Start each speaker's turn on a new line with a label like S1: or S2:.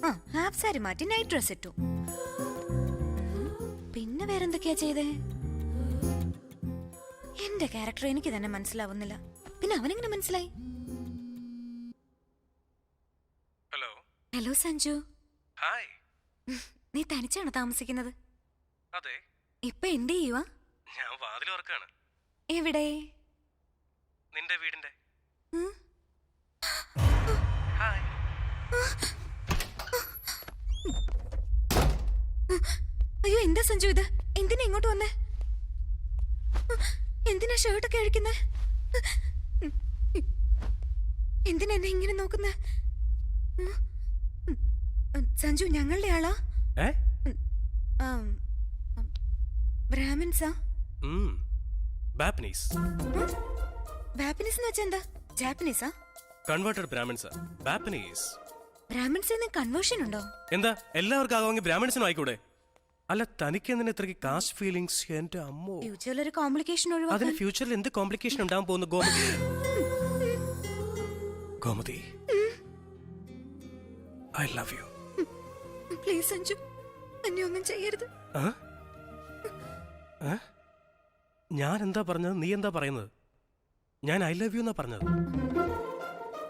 S1: ആ ഹാഫ് സാരി മാറ്റി night dress ഇട്ടു. പിന്നെ വേറെന്തൊക്കെയാ ചെയ്തേ? എന്റെ ക്യാരക്ടർ എനിക്ക് തന്നെ മനസ്സിലാവുന്നില്ല. പിന്നെ അവനെങ്ങനെ മനസ്സിലായി?
S2: ഹലോ.
S1: ഹലോ സഞ്ജു.
S2: ഹായ്.
S1: നീ തനിച്ചാണോ താമസിക്കുന്നത്?
S2: അതെ.
S1: ഇപ്പൊ എന്ത് ചെയ്യുവാ?
S2: ഞാൻ വാതിൽ തുറക്കാണ്.
S1: എവിടെ?
S2: നിന്റെ വീടിന്റെ.
S1: ഉം?
S2: ഹായ്.
S1: അയ്യോ എന്താ സഞ്ജു ഇത്? എന്തിനാ ഇങ്ങോട്ട് വന്നേ? എന്തിനാ ഷർട്ടൊക്കെ അഴിക്കുന്നേ? എന്തിനാ എന്നെ ഇങ്ങനെ നോക്കുന്നേ? സഞ്ജു ഞങ്ങളുടെ ആളാ? ബ്രാഹ്മിൻസാ?
S2: ബാപ്പനീസ്.
S1: ബാപ്പനീസ് എന്ന് വെച്ചാ എന്താ? ജാപ്പനീസാ?
S2: കൺവേർട്ടഡ് ബ്രാഹ്മിൻസ്. ബാപ്പനീസ്.
S1: ബ്രാഹ്മിൻസിന് കൺവേർഷൻ ഉണ്ടോ?
S2: എന്താ എല്ലാവർക്കും ആകുമെങ്കിൽ ബ്രാഹ്മിൻസിനും ആയിക്കൂടെ? അല്ല തനിക്ക് എന്തിനാ ഇത്രയ്ക്ക് കാസ്റ്റ് ഫീലിങ്സ്? എന്റെ അമ്മോ.
S1: ഫ്യൂച്ചറിൽ ഒരു കോംപ്ലിക്കേഷൻ
S2: അതിന്
S1: ഒഴിവാക്കാൻ.
S2: ഫ്യൂച്ചറിൽ എന്ത് കോംപ്ലിക്കേഷൻ ഉണ്ടാവാൻ പോകുന്നു? Gomathi, Gomathi, I love you.
S1: Please Sanju, എന്നെ ഒന്നും ചെയ്യരുത്.
S2: ഞാൻ എന്താ പറഞ്ഞത്? നീ എന്താ പറയുന്നത്? ഞാൻ ഐ ലവ് യു എന്നാ പറഞ്ഞത്.